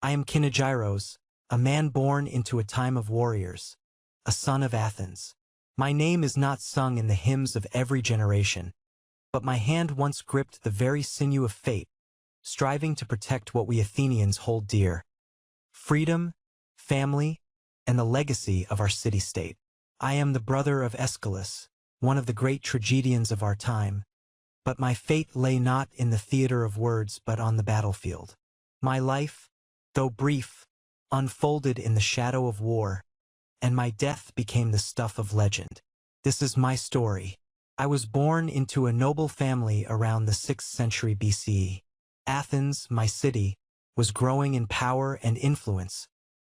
I am Kynegiros, a man born into a time of warriors, a son of Athens. My name is not sung in the hymns of every generation, but my hand once gripped the very sinew of fate, striving to protect what we Athenians hold dear: freedom, family, and the legacy of our city-state. I am the brother of Aeschylus, one of the great tragedians of our time, but my fate lay not in the theater of words but on the battlefield. My life, though brief, unfolded in the shadow of war, and my death became the stuff of legend. This is my story. I was born into a noble family around the 6th century BCE. Athens, my city, was growing in power and influence,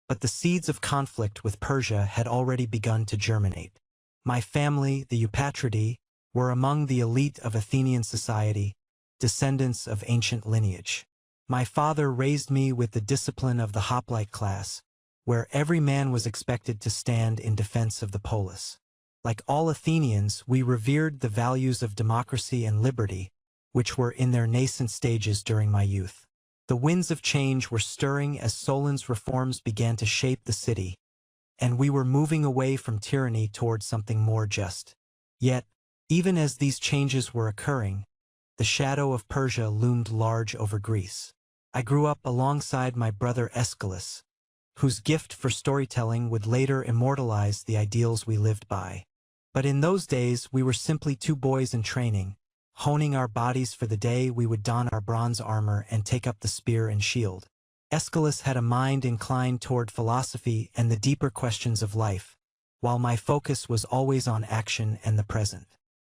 but the seeds of conflict with Persia had already begun to germinate. My family, the Eupatridae, were among the elite of Athenian society, descendants of ancient lineage. My father raised me with the discipline of the hoplite class, where every man was expected to stand in defense of the polis. Like all Athenians, we revered the values of democracy and liberty, which were in their nascent stages during my youth. The winds of change were stirring as Solon's reforms began to shape the city, and we were moving away from tyranny toward something more just. Yet, even as these changes were occurring, the shadow of Persia loomed large over Greece. I grew up alongside my brother Aeschylus, whose gift for storytelling would later immortalize the ideals we lived by. But in those days, we were simply two boys in training, honing our bodies for the day we would don our bronze armor and take up the spear and shield. Aeschylus had a mind inclined toward philosophy and the deeper questions of life, while my focus was always on action and the present.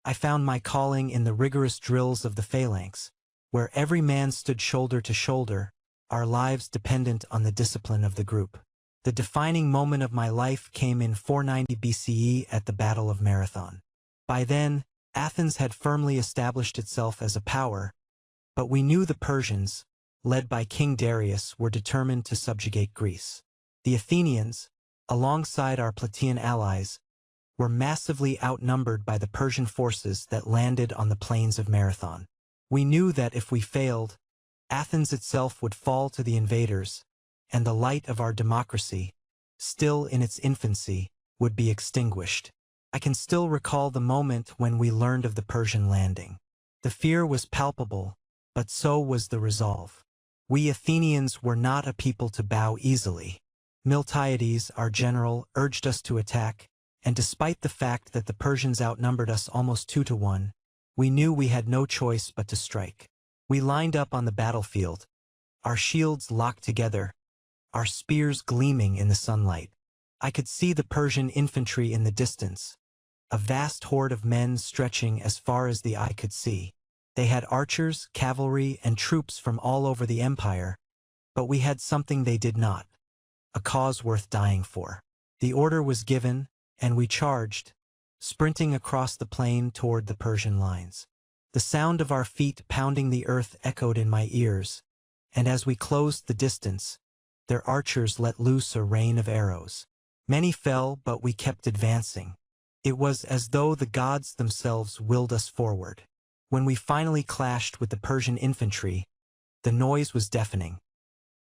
I found my calling in the rigorous drills of the phalanx, where every man stood shoulder to shoulder, our lives dependent on the discipline of the group. The defining moment of my life came in 490 BCE at the Battle of Marathon. By then, Athens had firmly established itself as a power, but we knew the Persians, led by King Darius, were determined to subjugate Greece. The Athenians, alongside our Plataean allies, were massively outnumbered by the Persian forces that landed on the plains of Marathon. We knew that if we failed, Athens itself would fall to the invaders, and the light of our democracy, still in its infancy, would be extinguished. I can still recall the moment when we learned of the Persian landing. The fear was palpable, but so was the resolve. We Athenians were not a people to bow easily. Miltiades, our general, urged us to attack, and despite the fact that the Persians outnumbered us almost 2-1, we knew we had no choice but to strike. We lined up on the battlefield, our shields locked together, our spears gleaming in the sunlight. I could see the Persian infantry in the distance, a vast horde of men stretching as far as the eye could see. They had archers, cavalry, and troops from all over the empire, but we had something they did not: a cause worth dying for. The order was given, and we charged, sprinting across the plain toward the Persian lines. The sound of our feet pounding the earth echoed in my ears, and as we closed the distance, their archers let loose a rain of arrows. Many fell, but we kept advancing. It was as though the gods themselves willed us forward. When we finally clashed with the Persian infantry, the noise was deafening.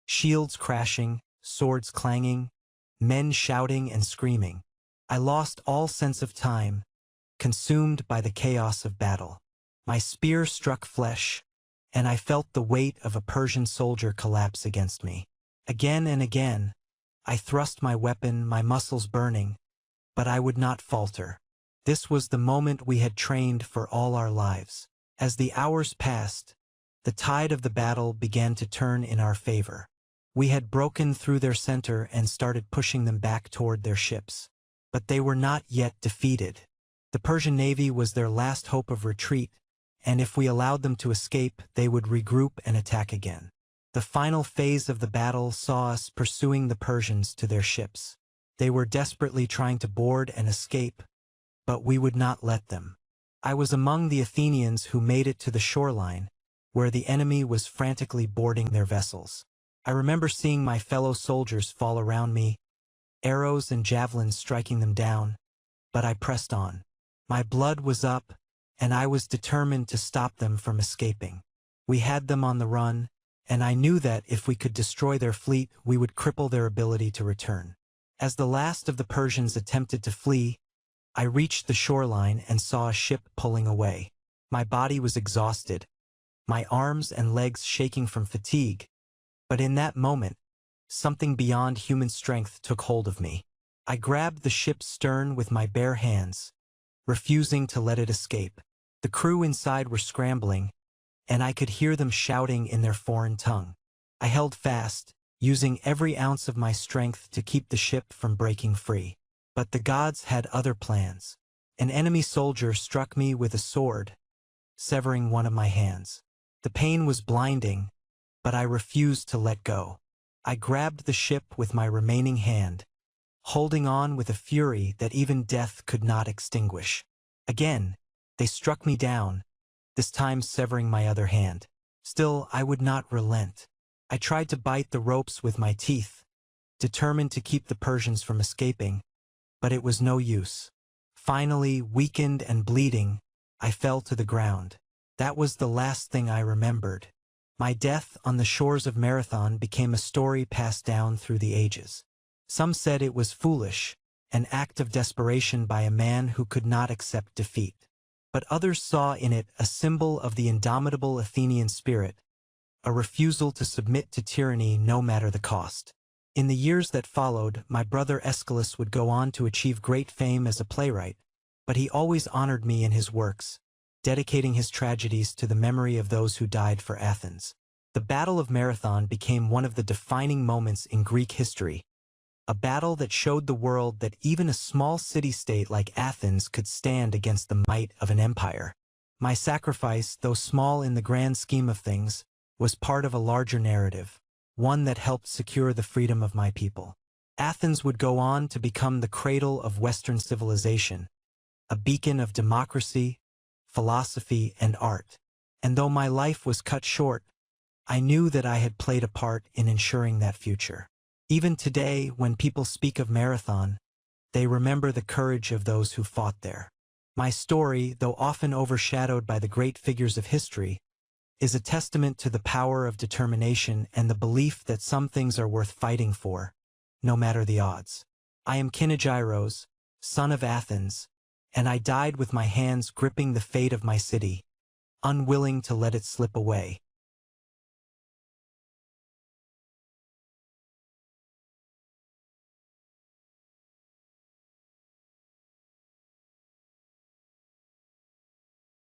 Shields crashing, swords clanging, men shouting and screaming. I lost all sense of time, consumed by the chaos of battle. My spear struck flesh, and I felt the weight of a Persian soldier collapse against me. Again and again, I thrust my weapon, my muscles burning, but I would not falter. This was the moment we had trained for all our lives. As the hours passed, the tide of the battle began to turn in our favor. We had broken through their center and started pushing them back toward their ships. But they were not yet defeated. The Persian navy was their last hope of retreat, and if we allowed them to escape, they would regroup and attack again. The final phase of the battle saw us pursuing the Persians to their ships. They were desperately trying to board and escape, but we would not let them. I was among the Athenians who made it to the shoreline, where the enemy was frantically boarding their vessels. I remember seeing my fellow soldiers fall around me, arrows and javelins striking them down, but I pressed on. My blood was up, and I was determined to stop them from escaping. We had them on the run, and I knew that if we could destroy their fleet, we would cripple their ability to return. As the last of the Persians attempted to flee, I reached the shoreline and saw a ship pulling away. My body was exhausted, my arms and legs shaking from fatigue, but in that moment, something beyond human strength took hold of me. I grabbed the ship's stern with my bare hands, refusing to let it escape. The crew inside were scrambling, and I could hear them shouting in their foreign tongue. I held fast, using every ounce of my strength to keep the ship from breaking free. But the gods had other plans. An enemy soldier struck me with a sword, severing one of my hands. The pain was blinding, but I refused to let go. I grabbed the ship with my remaining hand, holding on with a fury that even death could not extinguish. Again, they struck me down, this time severing my other hand. Still, I would not relent. I tried to bite the ropes with my teeth, determined to keep the Persians from escaping, but it was no use. Finally, weakened and bleeding, I fell to the ground. That was the last thing I remembered. My death on the shores of Marathon became a story passed down through the ages. Some said it was foolish, an act of desperation by a man who could not accept defeat. But others saw in it a symbol of the indomitable Athenian spirit, a refusal to submit to tyranny no matter the cost. In the years that followed, my brother Aeschylus would go on to achieve great fame as a playwright, but he always honored me in his works, dedicating his tragedies to the memory of those who died for Athens. The Battle of Marathon became one of the defining moments in Greek history, a battle that showed the world that even a small city-state like Athens could stand against the might of an empire. My sacrifice, though small in the grand scheme of things, was part of a larger narrative, one that helped secure the freedom of my people. Athens would go on to become the cradle of Western civilization, a beacon of democracy, philosophy, and art. And though my life was cut short, I knew that I had played a part in ensuring that future. Even today, when people speak of Marathon, they remember the courage of those who fought there. My story, though often overshadowed by the great figures of history, is a testament to the power of determination and the belief that some things are worth fighting for, no matter the odds. I am Kynegiros, son of Athens, and I died with my hands gripping the fate of my city, unwilling to let it slip away.